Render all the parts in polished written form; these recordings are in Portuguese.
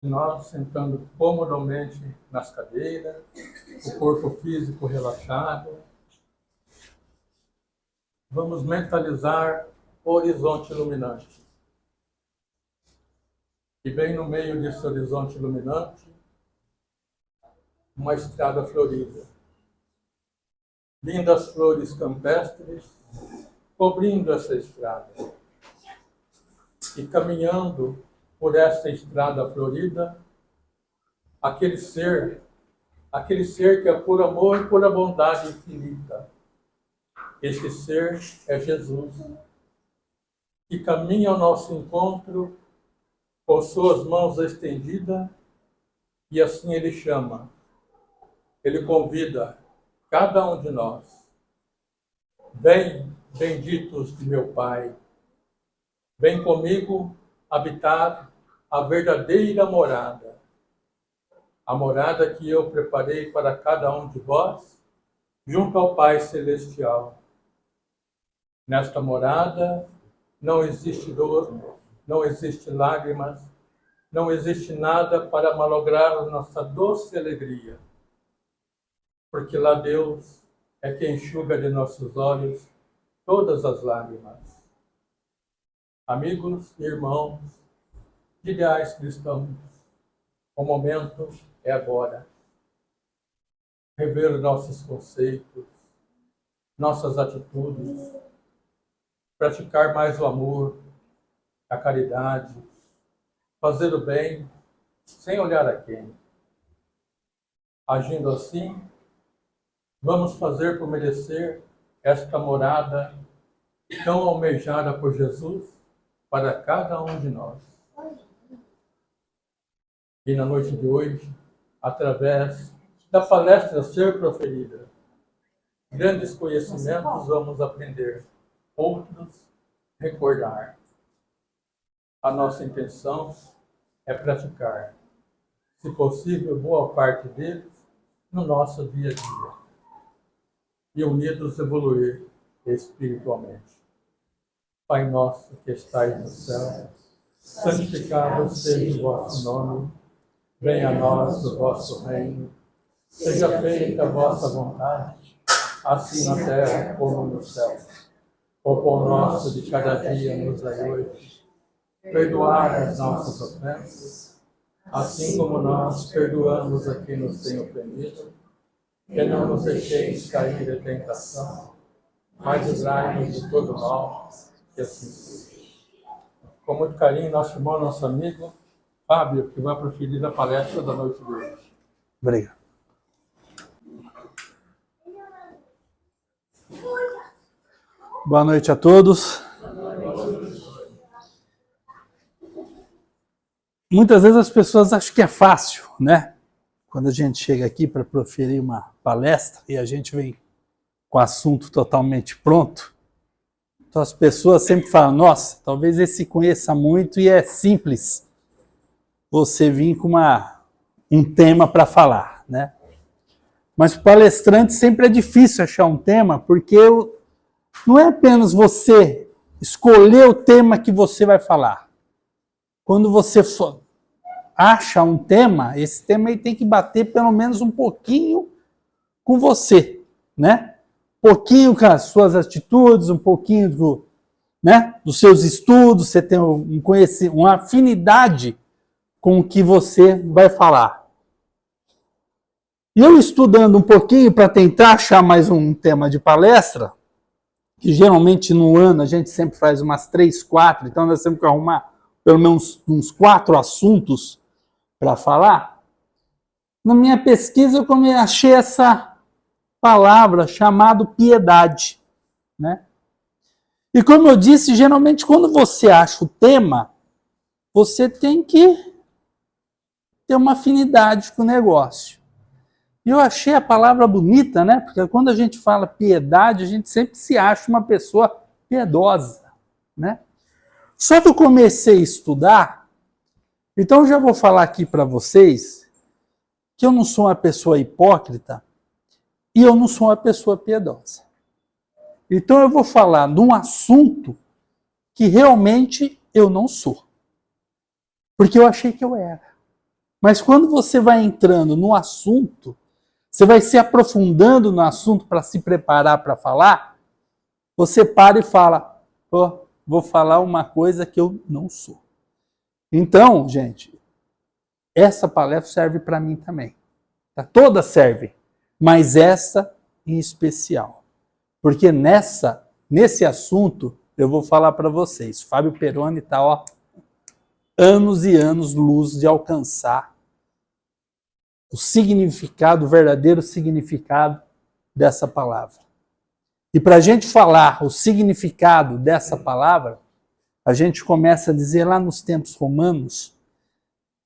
Nós sentando comodamente nas cadeiras, o corpo físico relaxado. Vamos mentalizar o horizonte iluminante. E bem no meio desse horizonte iluminante, uma estrada florida. Lindas flores campestres cobrindo essa estrada. E caminhando por essa estrada florida, aquele ser que é por amor e por a bondade infinita. Esse ser é Jesus, que caminha ao nosso encontro com suas mãos estendidas, e assim ele chama, ele convida cada um de nós. Vem, benditos de meu Pai, vem comigo habitar a verdadeira morada, a morada que eu preparei para cada um de vós, junto ao Pai Celestial. Nesta morada não existe dor, não existe lágrimas, não existe nada para malograr a nossa doce alegria, porque lá Deus é quem enxuga de nossos olhos todas as lágrimas. Amigos e irmãos, ideais cristãos, o momento é agora. Rever nossos conceitos, nossas atitudes, praticar mais o amor, a caridade, fazer o bem sem olhar a quem. Agindo assim, vamos fazer por merecer esta morada tão almejada por Jesus para cada um de nós. E na noite de hoje, através da palestra a ser proferida, grandes conhecimentos vamos aprender, outros recordar. A nossa intenção é praticar, se possível, boa parte deles no nosso dia a dia. E unidos evoluir espiritualmente. Pai nosso que estais no céu, santificado seja o vosso nome, venha a nós o vosso reino, seja feita a vossa vontade, assim na terra como no céu. O pão nosso de cada dia nos dai hoje, perdoar as nossas ofensas, assim como nós perdoamos a quem nos tem ofendido, que não nos deixeis cair em tentação, mas livrai-nos de todo mal, que assim seja. Com muito carinho, nosso irmão, nosso amigo, Fábio, que vai proferir a palestra da noite de hoje. Obrigado. Boa noite a todos. Muitas vezes as pessoas acham que é fácil, né? Quando a gente chega aqui para proferir uma palestra e a gente vem com o assunto totalmente pronto, então as pessoas sempre falam, nossa, talvez esse conheça muito e é simples você vir com um tema para falar, né? Mas para o palestrante sempre é difícil achar um tema, porque não é apenas você escolher o tema que você vai falar. Quando você acha um tema, esse tema aí tem que bater pelo menos um pouquinho com você, né? Um pouquinho com as suas atitudes, um pouquinho dos seus estudos, você tem uma afinidade com o que você vai falar. E eu estudando um pouquinho para tentar achar mais um tema de palestra, que geralmente no ano a gente sempre faz umas 3, 4, então nós temos que arrumar pelo menos uns 4 assuntos para falar. Na minha pesquisa eu achei essa palavra chamada piedade, né? E como eu disse, geralmente quando você acha o tema, você tem que ter uma afinidade com o negócio. E eu achei a palavra bonita, né? Porque quando a gente fala piedade, a gente sempre se acha uma pessoa piedosa, né? Só que eu comecei a estudar, então eu já vou falar aqui para vocês que eu não sou uma pessoa hipócrita e eu não sou uma pessoa piedosa. Então eu vou falar de um assunto que realmente eu não sou. Porque eu achei que eu era. Mas quando você vai entrando no assunto, você vai se aprofundando no assunto para se preparar para falar, você para e fala, vou falar uma coisa que eu não sou. Então, gente, essa palestra serve para mim também. Tá? Todas servem, mas essa em especial. Porque nesse assunto, eu vou falar para vocês, Fábio Peroni está anos e anos luz de alcançar o significado, o verdadeiro significado dessa palavra. E para a gente falar o significado dessa palavra, a gente começa a dizer lá nos tempos romanos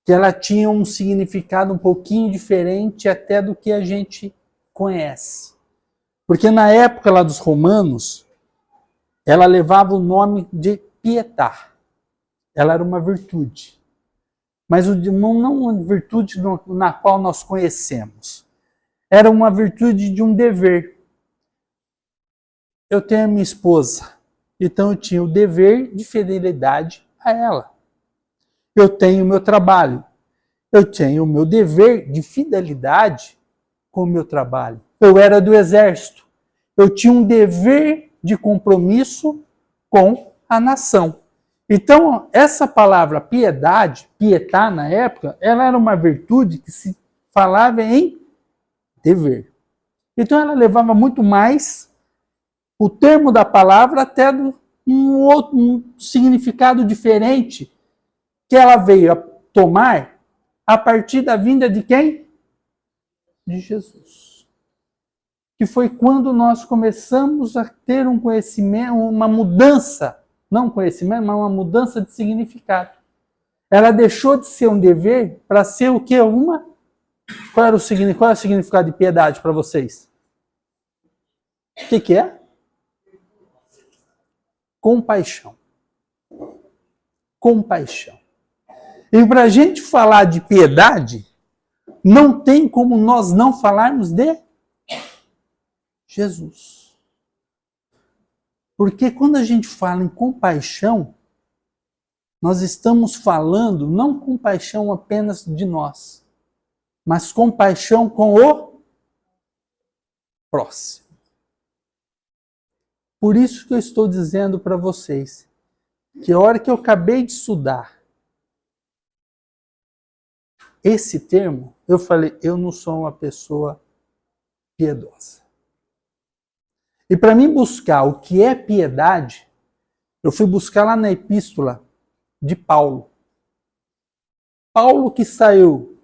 que ela tinha um significado um pouquinho diferente até do que a gente conhece. Porque na época lá dos romanos, ela levava o nome de pietà. Ela era uma virtude. Mas não uma virtude na qual nós conhecemos. Era uma virtude de um dever. Eu tenho a minha esposa, então eu tinha o dever de fidelidade a ela. Eu tenho o meu trabalho, eu tenho o meu dever de fidelidade com o meu trabalho. Eu era do exército, eu tinha um dever de compromisso com a nação. Então, essa palavra piedade, pietà na época, ela era uma virtude que se falava em dever. Então, ela levava muito mais o termo da palavra até um significado diferente que ela veio a tomar a partir da vinda de quem? De Jesus. Que foi quando nós começamos a ter um conhecimento, uma mudança, não conhecimento, mas uma mudança de significado. Ela deixou de ser um dever para ser o quê? Qual é o significado de piedade para vocês? O que é? Compaixão. Compaixão. E para a gente falar de piedade, não tem como nós não falarmos de Jesus. Porque quando a gente fala em compaixão, nós estamos falando não compaixão apenas de nós, mas compaixão com o próximo. Por isso que eu estou dizendo para vocês que a hora que eu acabei de estudar esse termo, eu falei, eu não sou uma pessoa piedosa. E para mim buscar o que é piedade, eu fui buscar lá na epístola de Paulo. Paulo que saiu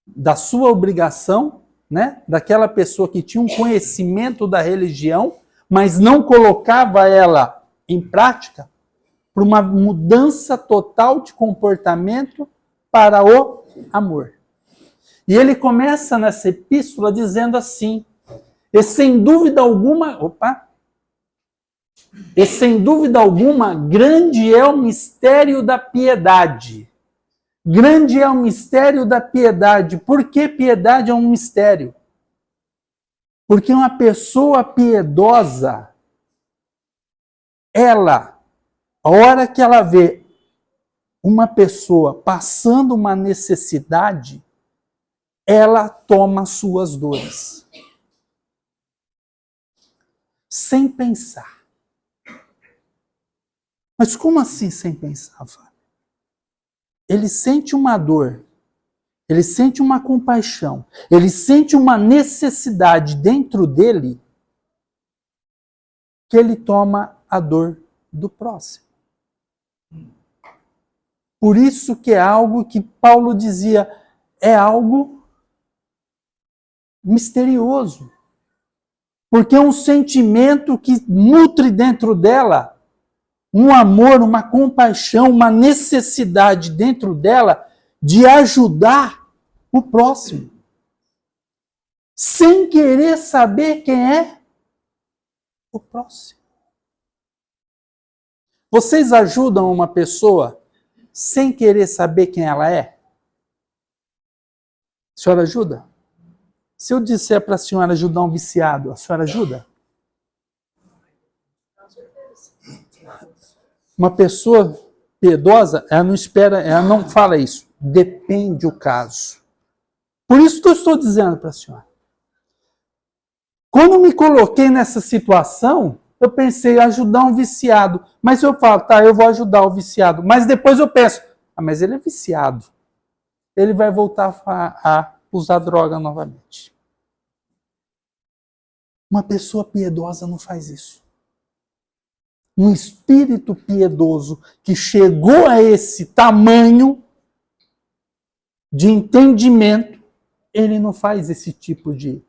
da sua obrigação, né, daquela pessoa que tinha um conhecimento da religião, mas não colocava ela em prática, para uma mudança total de comportamento para o amor. E ele começa nessa epístola dizendo assim, e sem dúvida alguma, grande é o mistério da piedade. Grande é o mistério da piedade. Por que piedade é um mistério? Porque uma pessoa piedosa, ela, a hora que ela vê uma pessoa passando uma necessidade, ela toma suas dores. Sem pensar. Mas como assim sem pensar, Fábio? Ele sente uma dor, ele sente uma compaixão, ele sente uma necessidade dentro dele que ele toma a dor do próximo. Por isso que é algo que Paulo dizia, é algo misterioso. Porque é um sentimento que nutre dentro dela um amor, uma compaixão, uma necessidade dentro dela de ajudar o próximo. Sem querer saber quem é o próximo. Vocês ajudam uma pessoa sem querer saber quem ela é? A senhora ajuda? Se eu disser para a senhora ajudar um viciado, a senhora ajuda? Uma pessoa piedosa, ela não espera, ela não fala isso. Depende o caso. Por isso que eu estou dizendo para a senhora. Quando eu me coloquei nessa situação, eu pensei em ajudar um viciado. Mas eu falo, tá, eu vou ajudar o viciado. Mas depois eu penso, mas ele é viciado. Ele vai voltar a usar droga novamente. Uma pessoa piedosa não faz isso. Um espírito piedoso que chegou a esse tamanho de entendimento, ele não faz esse tipo de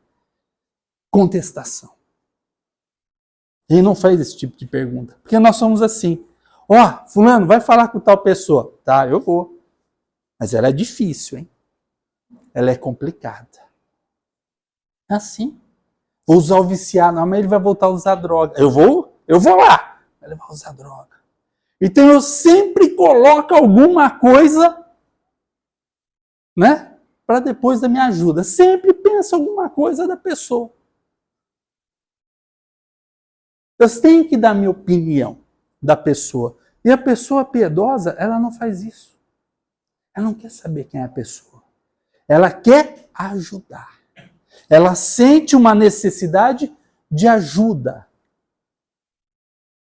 contestação. Ele não faz esse tipo de pergunta. Porque nós somos assim. Ó, fulano, vai falar com tal pessoa. Tá, eu vou. Mas ela é difícil, hein? Ela é complicada. É assim. Vou usar o viciado. Não, mas ele vai voltar a usar droga. Eu vou lá. Ele vai usar droga. Então eu sempre coloco alguma coisa, né? Para depois da minha ajuda. Sempre penso alguma coisa da pessoa. Eu tenho que dar minha opinião da pessoa. E a pessoa piedosa, ela não faz isso. Ela não quer saber quem é a pessoa. Ela quer ajudar. Ela sente uma necessidade de ajuda.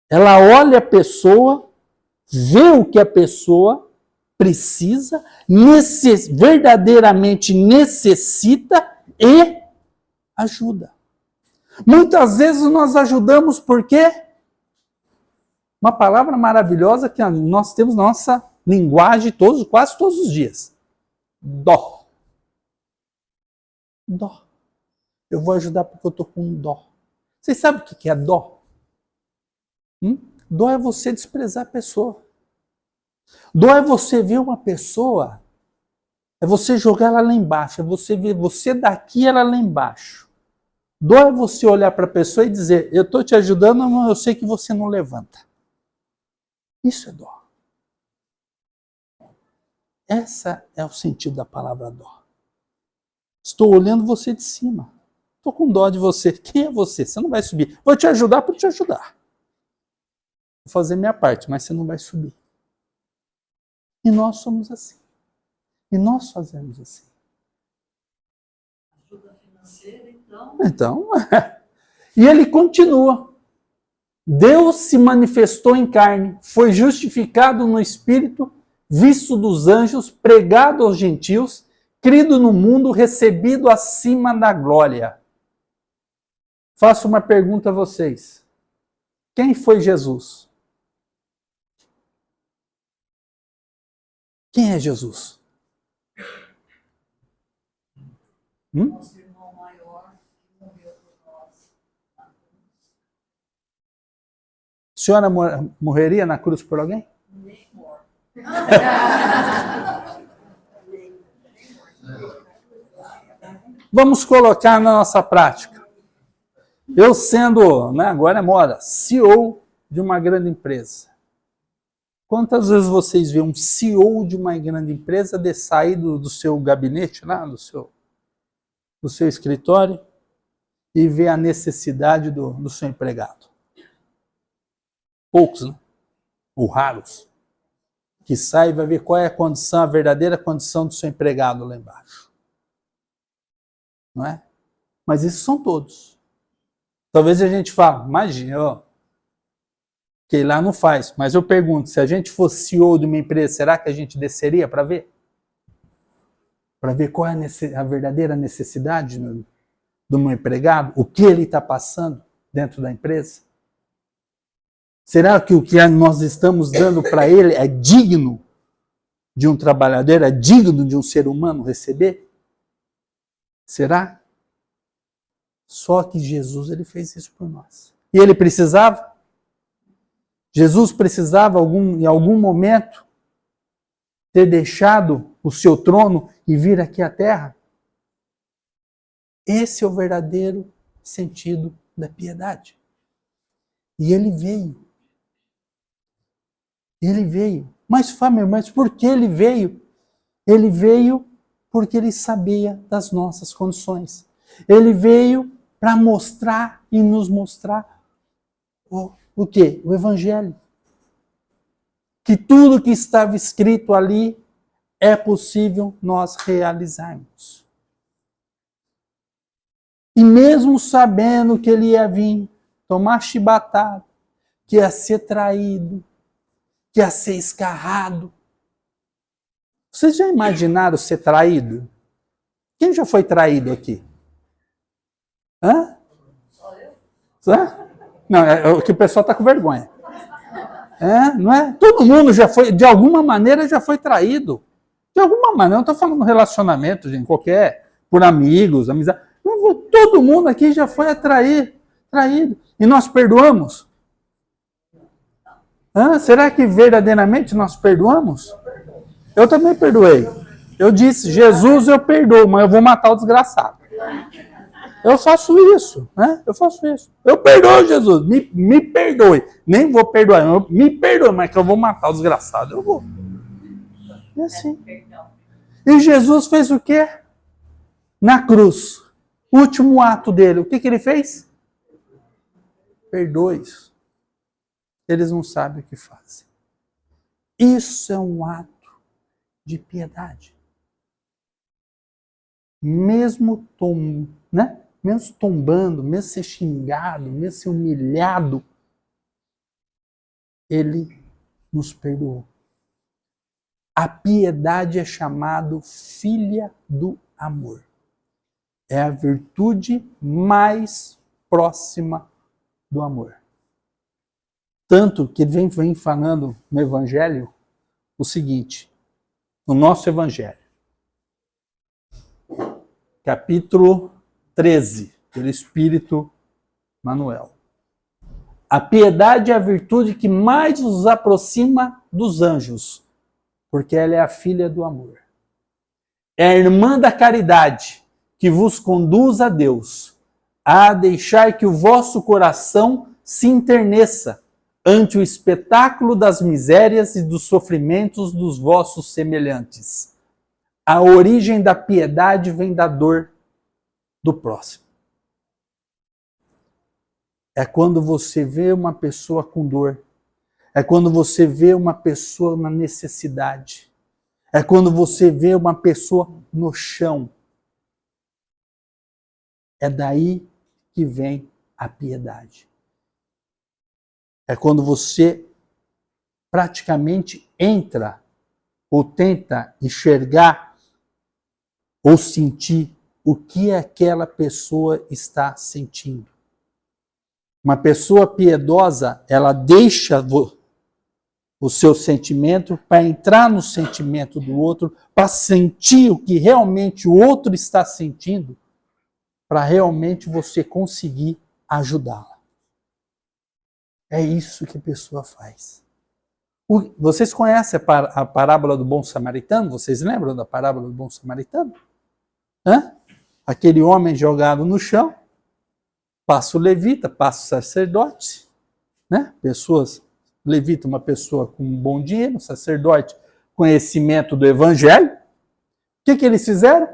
Ela olha a pessoa, vê o que a pessoa precisa, verdadeiramente necessita e ajuda. Muitas vezes nós ajudamos porque uma palavra maravilhosa que nós temos na nossa linguagem quase todos os dias. Dó. Dó. Eu vou ajudar porque eu estou com dó. Vocês sabem o que é dó? Dó é você desprezar a pessoa. Dó é você ver uma pessoa, é você jogar ela lá embaixo, é você ver você daqui, ela lá embaixo. Dó é você olhar para a pessoa e dizer, eu estou te ajudando, mas eu sei que você não levanta. Isso é dó. Esse é o sentido da palavra dó. Estou olhando você de cima. Estou com dó de você. Quem é você? Você não vai subir. Vou te ajudar para te ajudar. Vou fazer minha parte, mas você não vai subir. E nós somos assim. E nós fazemos assim. Ajuda financeira, então. Então, e ele continua. Deus se manifestou em carne, foi justificado no Espírito, visto dos anjos, pregado aos gentios, crido no mundo, recebido acima da glória. Faço uma pergunta a vocês. Quem foi Jesus? Quem é Jesus? Nosso irmão maior que morreu por nós. A senhora morreria na cruz por alguém? Nem morto. Vamos colocar na nossa prática. Eu sendo, agora é moda, CEO de uma grande empresa. Quantas vezes vocês vêem um CEO de uma grande empresa de sair do seu gabinete, lá, do seu escritório, e ver a necessidade do seu empregado? Poucos, né? Ou raros. Que sai e vai ver qual é a condição, a verdadeira condição do seu empregado lá embaixo. Não é? Mas esses são todos. Talvez a gente fale, imagina, que lá não faz. Mas eu pergunto, se a gente fosse CEO de uma empresa, será que a gente desceria para ver? Para ver qual é a verdadeira necessidade do meu empregado? O que ele está passando dentro da empresa? Será que o que nós estamos dando para ele é digno de um trabalhador, é digno de um ser humano receber? Será? Só que Jesus, ele fez isso por nós. E ele precisava? Jesus precisava, em algum momento, ter deixado o seu trono e vir aqui à terra? Esse é o verdadeiro sentido da piedade. E ele veio. Ele veio. Mas, Fábio, mas por que ele veio? Ele veio porque ele sabia das nossas condições. Ele veio para mostrar e nos mostrar o quê? O Evangelho. que tudo que estava escrito ali é possível nós realizarmos. E mesmo sabendo que ele ia vir, tomar chibatada, que ia ser traído, que ia ser escarrado. Vocês já imaginaram ser traído? Quem já foi traído aqui? Hã? Hã? Não, é que o pessoal está com vergonha. Não é? Todo mundo já foi, de alguma maneira, já foi traído. De alguma maneira, não estou falando relacionamento, gente, qualquer, por amigos, amizade. Todo mundo aqui já foi traído. E nós perdoamos? Será que verdadeiramente nós perdoamos? Eu também perdoei. Eu disse, Jesus, eu perdoo, mas eu vou matar o desgraçado. Eu faço isso, né? Eu faço isso. Eu perdoo, Jesus, me perdoe. Nem vou perdoar, me perdoe, mas que eu vou matar o desgraçado. Eu vou. É assim. E Jesus fez o quê? Na cruz. Último ato dele. O que ele fez? Perdoe-os. Eles não sabem o que fazem. Isso é um ato de piedade. Mesmo tombando, mesmo ser xingado, mesmo ser humilhado, ele nos perdoou. A piedade é chamado filha do amor. É a virtude mais próxima do amor. Tanto que ele vem falando no Evangelho o seguinte, no nosso Evangelho, capítulo 13, pelo Espírito Manuel. A piedade é a virtude que mais nos aproxima dos anjos, porque ela é a filha do amor. É a irmã da caridade que vos conduz a Deus, a deixar que o vosso coração se enterneça ante o espetáculo das misérias e dos sofrimentos dos vossos semelhantes. A origem da piedade vem da dor do próximo. É quando você vê uma pessoa com dor. É quando você vê uma pessoa na necessidade. É quando você vê uma pessoa no chão. É daí que vem a piedade. É quando você praticamente entra ou tenta enxergar ou sentir o que aquela pessoa está sentindo. Uma pessoa piedosa, ela deixa o seu sentimento para entrar no sentimento do outro, para sentir o que realmente o outro está sentindo, para realmente você conseguir ajudá-la. É isso que a pessoa faz. Vocês conhecem a parábola do bom samaritano? Vocês lembram da parábola do bom samaritano? Aquele homem jogado no chão, passa o levita, passa o sacerdote, né? Levita, uma pessoa com um bom dinheiro, sacerdote, conhecimento do evangelho. O que eles fizeram?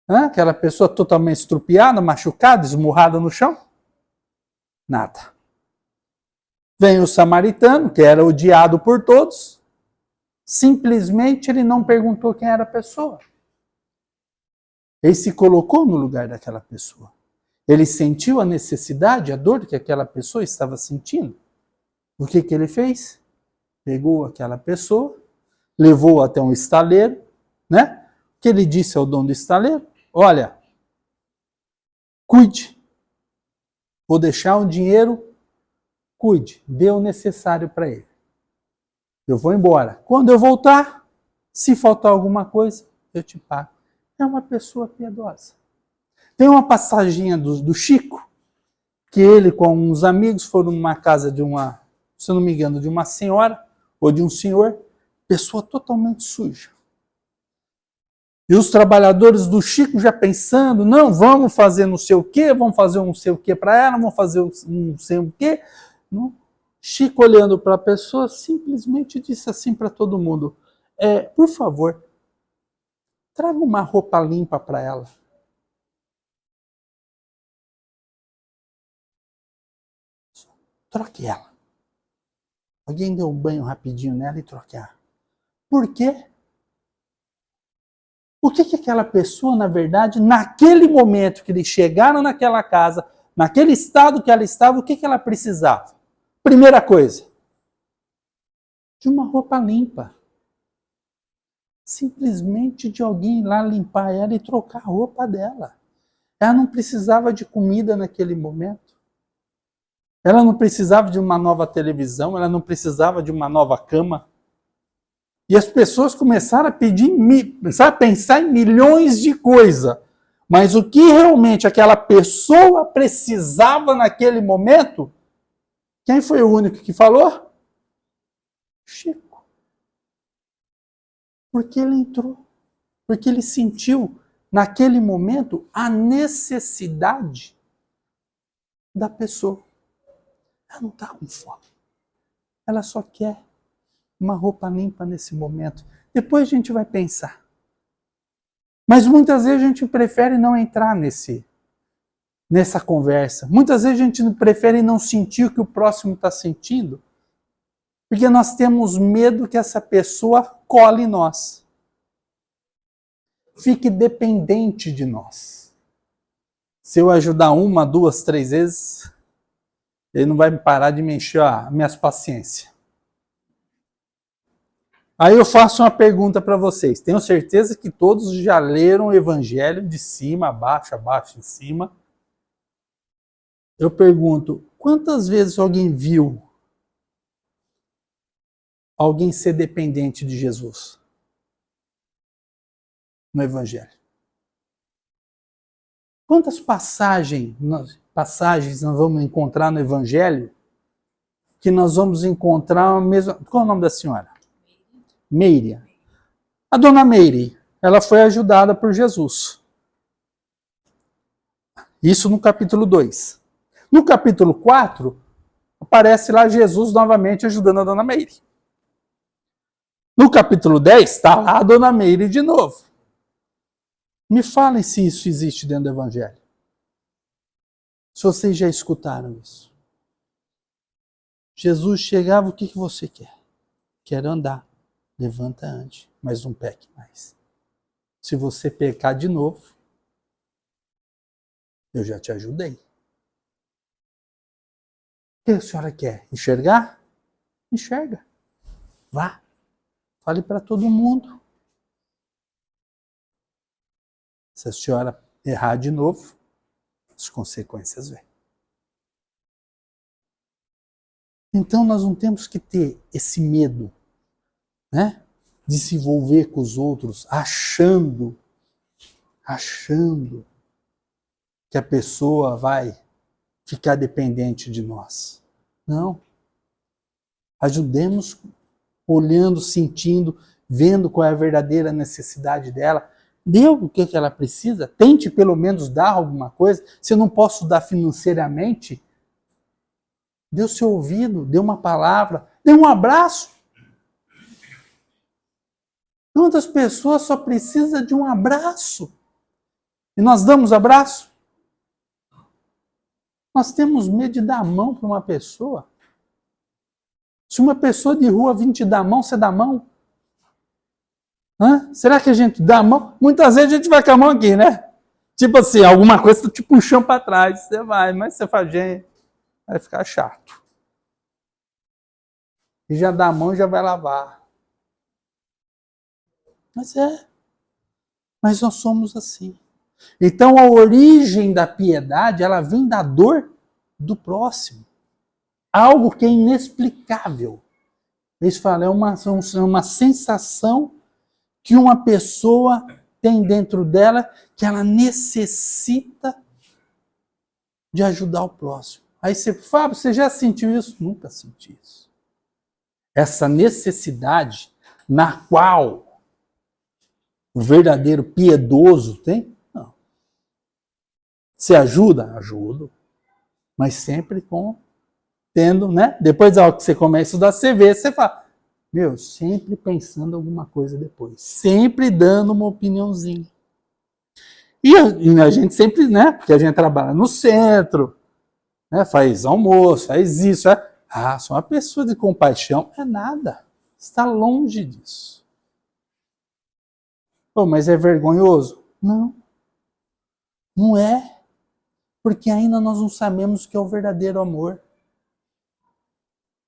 Aquela pessoa totalmente estrupiada, machucada, esmurrada no chão? Nada. Vem o samaritano, que era odiado por todos, simplesmente ele não perguntou quem era a pessoa. Ele se colocou no lugar daquela pessoa. Ele sentiu a necessidade, a dor que aquela pessoa estava sentindo. O que ele fez? Pegou aquela pessoa, levou até um estaleiro, né? O que ele disse ao dono do estaleiro? Olha, cuide. Vou deixar um dinheiro, cuide, dê o necessário para ele. Eu vou embora. Quando eu voltar, se faltar alguma coisa, eu te pago. É uma pessoa piedosa. Tem uma passaginha do Chico, que ele com uns amigos foram numa casa de uma, se eu não me engano, de uma senhora ou de um senhor, pessoa totalmente suja. E os trabalhadores do Chico já pensando, não, vamos fazer não sei o quê, vamos fazer um não sei o quê para ela, vamos fazer um não sei o quê. Não. Chico, olhando para a pessoa, simplesmente disse assim para todo mundo, por favor, traga uma roupa limpa para ela. Troque ela. Alguém deu um banho rapidinho nela e trocar. Por quê? O que aquela pessoa, na verdade, naquele momento que eles chegaram naquela casa, naquele estado que ela estava, o que ela precisava? Primeira coisa, de uma roupa limpa. Simplesmente de alguém ir lá limpar ela e trocar a roupa dela. Ela não precisava de comida naquele momento. Ela não precisava de uma nova televisão, ela não precisava de uma nova cama. E as pessoas começaram a começaram a pensar em milhões de coisas. Mas o que realmente aquela pessoa precisava naquele momento, quem foi o único que falou? Chico. Porque ele entrou. Porque ele sentiu, naquele momento, a necessidade da pessoa. Ela não está com fome. Ela só quer uma roupa limpa nesse momento. Depois a gente vai pensar. Mas muitas vezes a gente prefere não entrar nessa conversa. Muitas vezes a gente prefere não sentir o que o próximo está sentindo, porque nós temos medo que essa pessoa cole nós. Fique dependente de nós. Se eu ajudar 1, 2, 3 vezes, ele não vai parar de me encher as minhas paciências. Aí eu faço uma pergunta para vocês. Tenho certeza que todos já leram o Evangelho de cima, abaixo, abaixo, em cima. Eu pergunto, quantas vezes alguém viu alguém ser dependente de Jesus no Evangelho? Quantas passagens nós vamos encontrar no Evangelho que nós vamos encontrar a mesma... Qual é o nome da senhora? Meire. A dona Meire, ela foi ajudada por Jesus. Isso no capítulo 2. No capítulo 4, aparece lá Jesus novamente ajudando a dona Meire. No capítulo 10, está lá a dona Meire de novo. Me falem se isso existe dentro do Evangelho. Se vocês já escutaram isso. Jesus chegava, o que você quer? Quero andar. Levanta antes, mas não peque mais. Se você pecar de novo, eu já te ajudei. O que a senhora quer? Enxergar? Enxerga. Vá. Fale para todo mundo. Se a senhora errar de novo, as consequências vêm. Então nós não temos que ter esse medo, né, de se envolver com os outros, achando que a pessoa vai ficar dependente de nós. Não. Ajudemos olhando, sentindo, vendo qual é a verdadeira necessidade dela. Dê o que ela precisa, tente pelo menos dar alguma coisa. Se eu não posso dar financeiramente, dê o seu ouvido, dê uma palavra, dê um abraço. Quantas pessoas só precisam de um abraço? E nós damos abraço? Nós temos medo de dar a mão para uma pessoa. Se uma pessoa de rua vir te dar a mão, você dá a mão? Será que a gente dá a mão? Muitas vezes a gente vai com a mão aqui, né? Tipo assim, alguma coisa tá te puxando para trás. Você vai, mas você faz, gente, vai ficar chato. E já dá a mão e já vai lavar. Mas nós somos assim. Então a origem da piedade, ela vem da dor do próximo. Algo que é inexplicável. Eles falam, é uma sensação que uma pessoa tem dentro dela, que ela necessita de ajudar o próximo. Aí você, Fábio, você já sentiu isso? Nunca senti isso. Essa necessidade na qual o verdadeiro piedoso tem? Não. Você ajuda? Ajudo. Mas sempre tendo, né? Depois da hora que você começa a estudar, você vê, você fala, sempre pensando alguma coisa depois. Sempre dando uma opiniãozinha. E a gente sempre, né? Porque a gente trabalha no centro, né? Faz almoço, faz isso. Ah, sou uma pessoa de compaixão. É nada. Está longe disso. Pô, mas é vergonhoso? Não. Não é. Porque ainda nós não sabemos o que é o verdadeiro amor.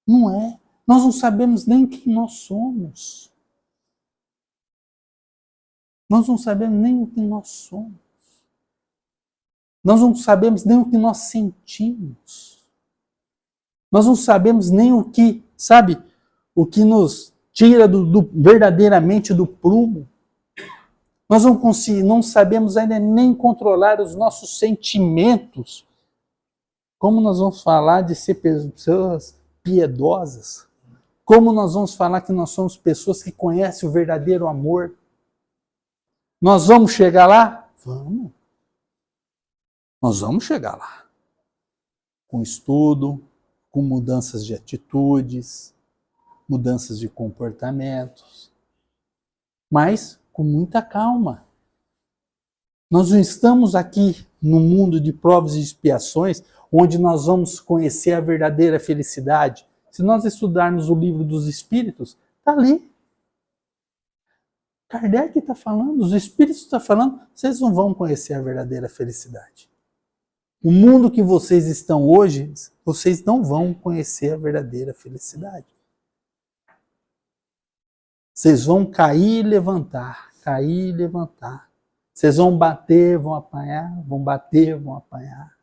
Não é. Nós não sabemos nem quem nós somos. Nós não sabemos nem o que nós somos. Nós não sabemos nem o que nós sentimos. Nós não sabemos nem o que, sabe, o que nos tira verdadeiramente do prumo. Nós não sabemos ainda nem controlar os nossos sentimentos. Como nós vamos falar de ser pessoas piedosas? Como nós vamos falar que nós somos pessoas que conhecem o verdadeiro amor? Nós vamos chegar lá? Vamos. Nós vamos chegar lá. Com estudo, com mudanças de atitudes, mudanças de comportamentos. Mas com muita calma. Nós não estamos aqui no mundo de provas e expiações, onde nós vamos conhecer a verdadeira felicidade. Se nós estudarmos o livro dos Espíritos, está ali. Kardec está falando, os Espíritos estão falando, vocês não vão conhecer a verdadeira felicidade. O mundo que vocês estão hoje, vocês não vão conhecer a verdadeira felicidade. Vocês vão cair e levantar, cair e levantar. Vocês vão bater, vão apanhar, vão bater, vão apanhar.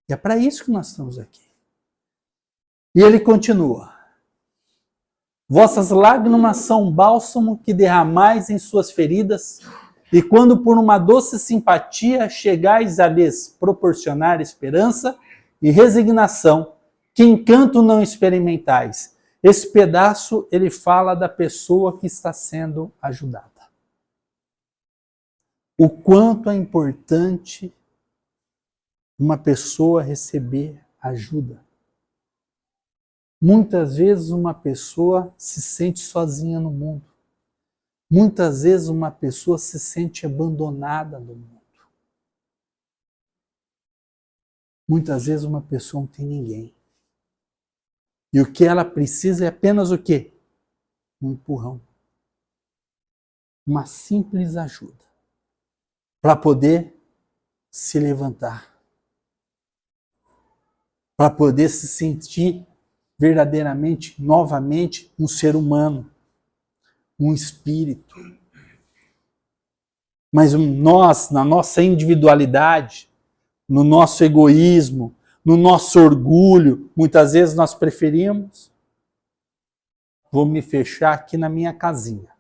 E é para isso que nós estamos aqui. E ele continua. Vossas lágrimas são bálsamo que derramais em suas feridas, e quando por uma doce simpatia chegais a lhes proporcionar esperança e resignação, que encanto não experimentais. Esse pedaço, ele fala da pessoa que está sendo ajudada. O quanto é importante uma pessoa receber ajuda. Muitas vezes uma pessoa se sente sozinha no mundo. Muitas vezes uma pessoa se sente abandonada no mundo. Muitas vezes uma pessoa não tem ninguém. E o que ela precisa é apenas o quê? Um empurrão. Uma simples ajuda. Para poder se levantar. Para poder se sentir verdadeiramente, novamente, um ser humano. Um espírito. Mas nós, na nossa individualidade, no nosso egoísmo, no nosso orgulho, muitas vezes nós preferimos, vou me fechar aqui na minha casinha.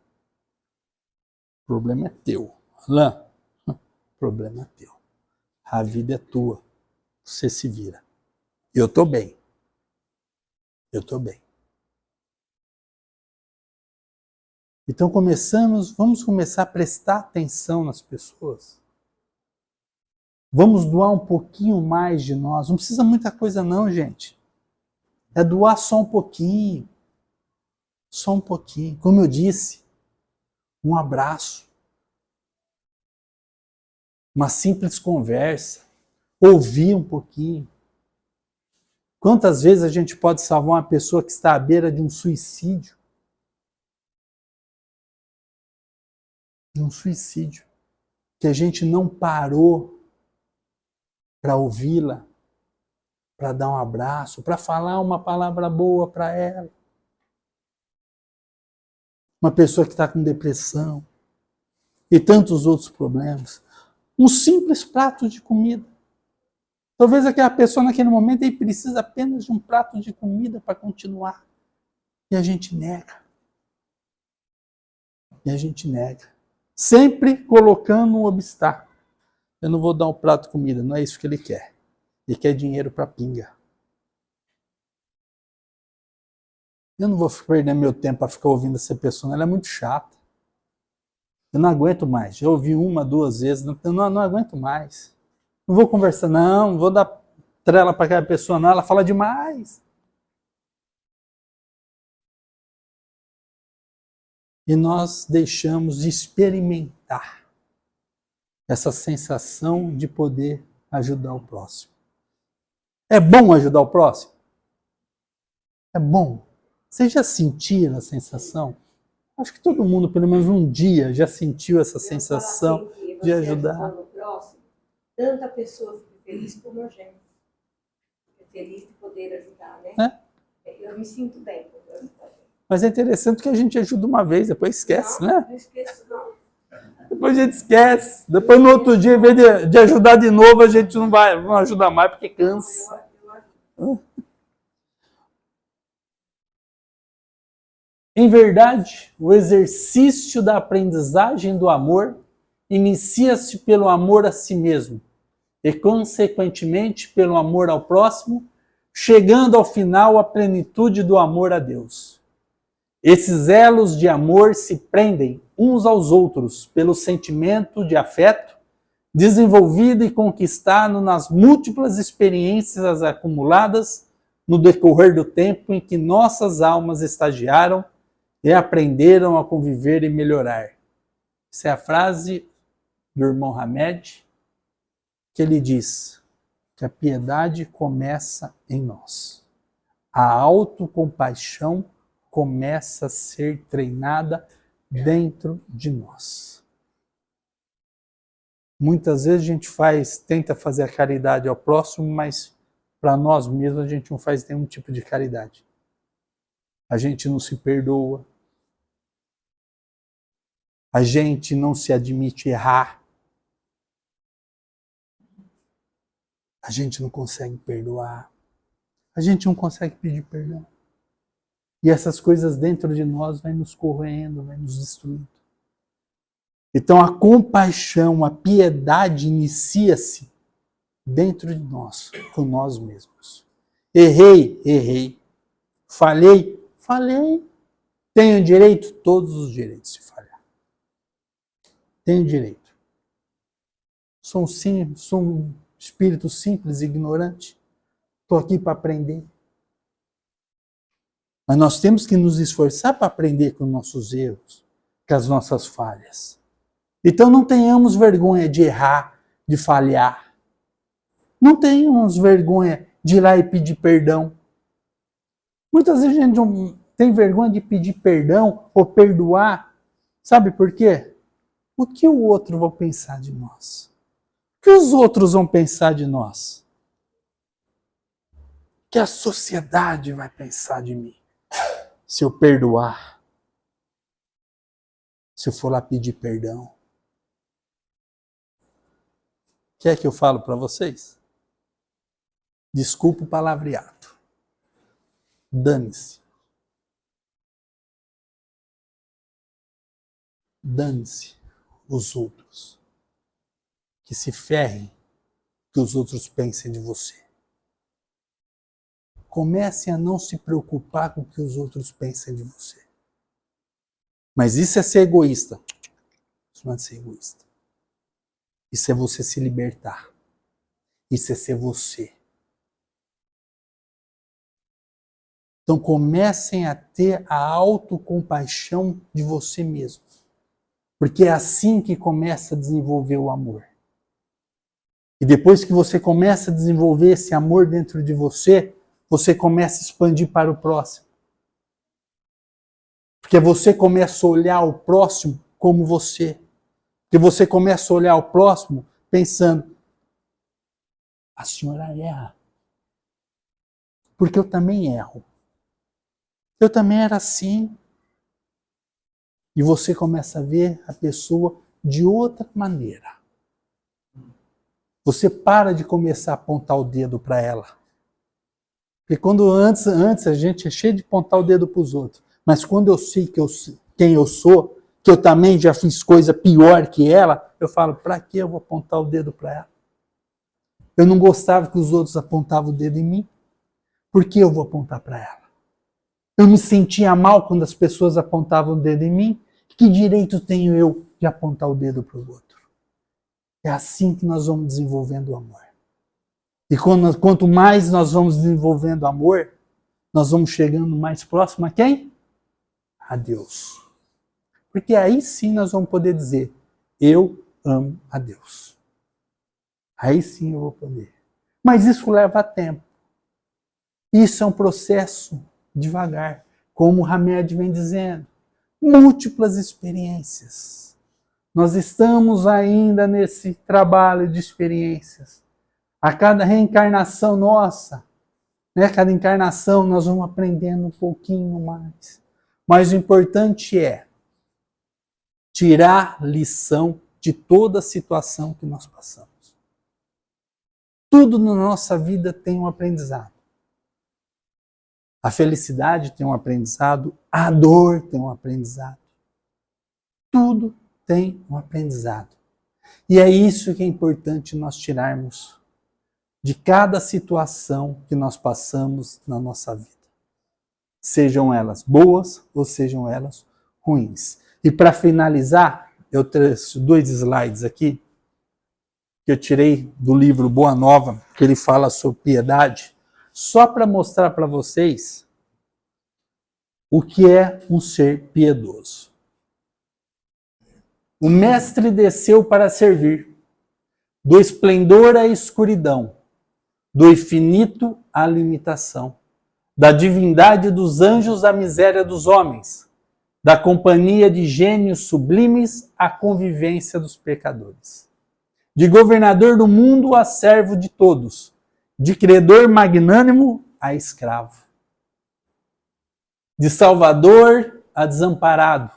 O problema é teu. Alain, o problema é teu. A vida é tua. Você se vira. Eu estou bem. Eu estou bem. Então vamos começar a prestar atenção nas pessoas. Vamos doar um pouquinho mais de nós. Não precisa muita coisa não, gente. É doar só um pouquinho. Só um pouquinho. Como eu disse, um abraço. Uma simples conversa. Ouvir um pouquinho. Quantas vezes a gente pode salvar uma pessoa que está à beira de um suicídio? De um suicídio. Que a gente não parou para ouvi-la, para dar um abraço, para falar uma palavra boa para ela. Uma pessoa que está com depressão e tantos outros problemas. Um simples prato de comida. Talvez aquela pessoa naquele momento aí precisa apenas de um prato de comida para continuar. E a gente nega. E a gente nega. Sempre colocando um obstáculo. Eu não vou dar um prato de comida, não é isso que ele quer. Ele quer dinheiro para pinga. Eu não vou perder meu tempo para ficar ouvindo essa pessoa, ela é muito chata. Eu não aguento mais. Já ouvi uma, duas vezes, não aguento mais. Não vou conversar, não vou dar trela para aquela pessoa, não, ela fala demais. E nós deixamos de experimentar essa sensação de poder ajudar o próximo. É bom ajudar o próximo? É bom. Vocês já sentiram a sensação? Acho que todo mundo, pelo menos um dia, já sentiu essa sensação de ajudar. O próximo, tanto a pessoa fica feliz como a gente. Fica feliz de poder ajudar, né? Eu me sinto bem quando eu ajudo a gente. Mas é interessante que a gente ajuda uma vez, depois esquece, né? Não esqueço, não. Depois a gente esquece. Depois no outro dia, em vez de ajudar de novo, a gente não ajuda mais porque cansa. Em verdade, o exercício da aprendizagem do amor inicia-se pelo amor a si mesmo e, consequentemente, pelo amor ao próximo, chegando ao final à plenitude do amor a Deus. Esses elos de amor se prendem uns aos outros pelo sentimento de afeto desenvolvido e conquistado nas múltiplas experiências acumuladas no decorrer do tempo em que nossas almas estagiaram e aprenderam a conviver e melhorar. Essa é a frase do irmão Hamed, que ele diz que a piedade começa em nós. A autocompaixão começa a ser treinada dentro de nós. Muitas vezes a gente tenta fazer a caridade ao próximo, mas para nós mesmos a gente não faz nenhum tipo de caridade. A gente não se perdoa. A gente não se admite errar. A gente não consegue perdoar. A gente não consegue pedir perdão. E essas coisas dentro de nós vai nos corroendo, vai nos destruindo. Então a compaixão, a piedade inicia-se dentro de nós, com nós mesmos. Errei. Falhei. Tenho direito? Todos os direitos de falhar. Tenho direito. Sou um espírito simples e ignorante. Estou aqui para aprender. Mas nós temos que nos esforçar para aprender com nossos erros, com as nossas falhas. Então não tenhamos vergonha de errar, de falhar. Não tenhamos vergonha de ir lá e pedir perdão. Muitas vezes a gente não tem vergonha de pedir perdão ou perdoar. Sabe por quê? O que o outro vai pensar de nós? O que os outros vão pensar de nós? O que a sociedade vai pensar de mim? Se eu perdoar, se eu for lá pedir perdão. Quer que eu falo para vocês? Desculpa o palavreado. Dane-se. Dane-se os outros. Que se ferrem que os outros pensem de você. Comece a não se preocupar com o que os outros pensem de você. Mas isso é ser egoísta. Isso não é ser egoísta. Isso é você se libertar. Isso é ser você. Então comecem a ter a autocompaixão de você mesmo. Porque é assim que começa a desenvolver o amor. E depois que você começa a desenvolver esse amor dentro de você, você começa a expandir para o próximo. Porque você começa a olhar o próximo como você. Porque você começa a olhar o próximo pensando, a senhora erra. Porque eu também erro. Eu também era assim. E você começa a ver a pessoa de outra maneira. Você para de começar a apontar o dedo para ela. Porque quando antes a gente é cheio de apontar o dedo para os outros. Mas quando eu sei quem eu sou, que eu também já fiz coisa pior que ela, eu falo, para que eu vou apontar o dedo para ela? Eu não gostava que os outros apontavam o dedo em mim. Por que eu vou apontar para ela? Eu me sentia mal quando as pessoas apontavam o dedo em mim. Que direito tenho eu de apontar o dedo para o outro? É assim que nós vamos desenvolvendo o amor. E quanto mais nós vamos desenvolvendo amor, nós vamos chegando mais próximo a quem? A Deus. Porque aí sim nós vamos poder dizer, eu amo a Deus. Aí sim eu vou poder. Mas isso leva tempo. Isso é um processo devagar. Como o Hamed vem dizendo, múltiplas experiências. Nós estamos ainda nesse trabalho de experiências. A cada reencarnação nossa, né, cada encarnação nós vamos aprendendo um pouquinho mais. Mas o importante é tirar lição de toda a situação que nós passamos. Tudo na nossa vida tem um aprendizado. A felicidade tem um aprendizado, a dor tem um aprendizado. Tudo tem um aprendizado. E é isso que é importante nós tirarmos de cada situação que nós passamos na nossa vida. Sejam elas boas ou sejam elas ruins. E para finalizar, eu trouxe 2 slides aqui, que eu tirei do livro Boa Nova, que ele fala sobre piedade, só para mostrar para vocês o que é um ser piedoso. O mestre desceu para servir, do esplendor à escuridão, do infinito à limitação, da divindade dos anjos à miséria dos homens, da companhia de gênios sublimes à convivência dos pecadores. De governador do mundo a servo de todos, de credor magnânimo a escravo. De salvador a desamparado,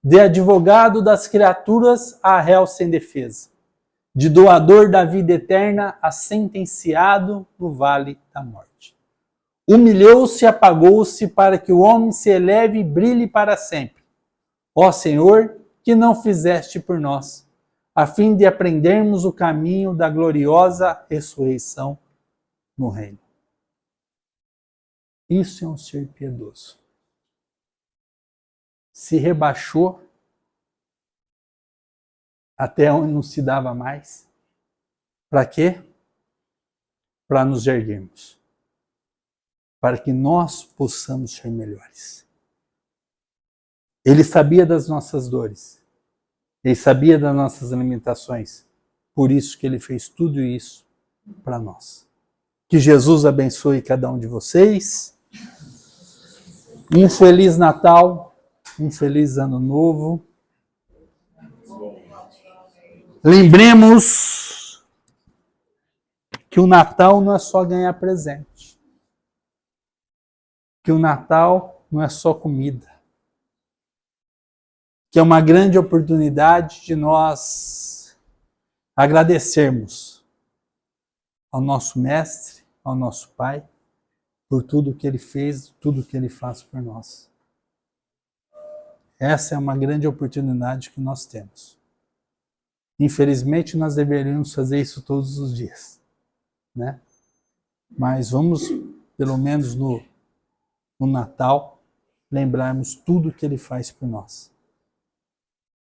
de advogado das criaturas a réu sem defesa, de doador da vida eterna a sentenciado no vale da morte. Humilhou-se e apagou-se para que o homem se eleve e brilhe para sempre. Ó Senhor, que não fizeste por nós, a fim de aprendermos o caminho da gloriosa ressurreição no reino. Isso é um ser piedoso. Se rebaixou até onde não se dava mais. Para quê? Para nos erguermos. Para que nós possamos ser melhores. Ele sabia das nossas dores. Ele sabia das nossas limitações. Por isso que ele fez tudo isso para nós. Que Jesus abençoe cada um de vocês. Um Feliz Natal. Um feliz Ano Novo. Lembremos que o Natal não é só ganhar presente. Que o Natal não é só comida. Que é uma grande oportunidade de nós agradecermos ao nosso Mestre, ao nosso Pai, por tudo que Ele fez, tudo que Ele faz por nós. Essa é uma grande oportunidade que nós temos. Infelizmente, nós deveríamos fazer isso todos os dias, né? Mas vamos, pelo menos no Natal, lembrarmos tudo que Ele faz por nós.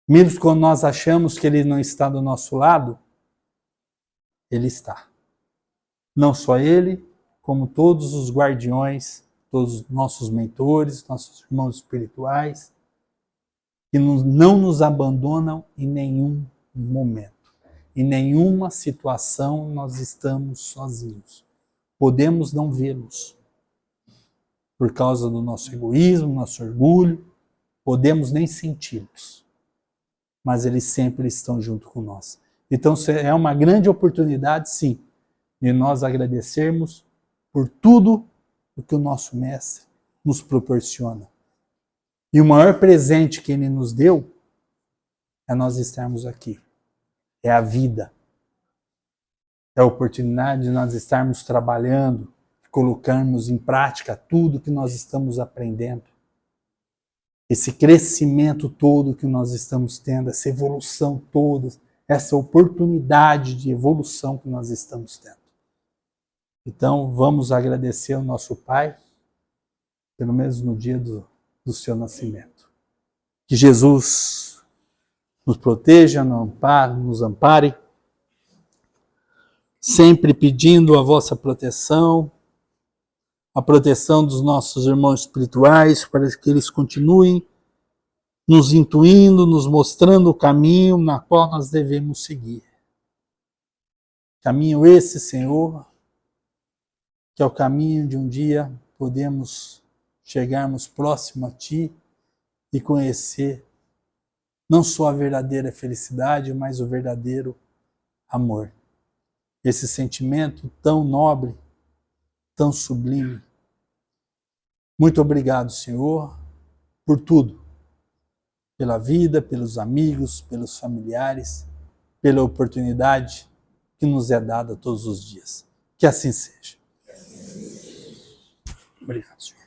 Mesmo quando nós achamos que Ele não está do nosso lado, Ele está. Não só Ele, como todos os guardiões, todos os nossos mentores, nossos irmãos espirituais, que não nos abandonam em nenhum momento. Em nenhuma situação nós estamos sozinhos. Podemos não vê-los por causa do nosso egoísmo, nosso orgulho, podemos nem senti-los, mas eles sempre estão junto com nós. Então é uma grande oportunidade, sim, de nós agradecermos por tudo o que o nosso Mestre nos proporciona. E o maior presente que Ele nos deu é nós estarmos aqui. É a vida. É a oportunidade de nós estarmos trabalhando, colocarmos em prática tudo que nós estamos aprendendo. Esse crescimento todo que nós estamos tendo, essa evolução toda, essa oportunidade de evolução que nós estamos tendo. Então, vamos agradecer ao nosso Pai, pelo menos no dia do seu nascimento. Que Jesus nos proteja, nos ampare, sempre pedindo a vossa proteção, a proteção dos nossos irmãos espirituais, para que eles continuem nos intuindo, nos mostrando o caminho na qual nós devemos seguir. Caminho esse, Senhor, que é o caminho de um dia podemos chegarmos próximo a Ti e conhecer não só a verdadeira felicidade, mas o verdadeiro amor. Esse sentimento tão nobre, tão sublime. Muito obrigado, Senhor, por tudo. Pela vida, pelos amigos, pelos familiares, pela oportunidade que nos é dada todos os dias. Que assim seja. Obrigado, Senhor.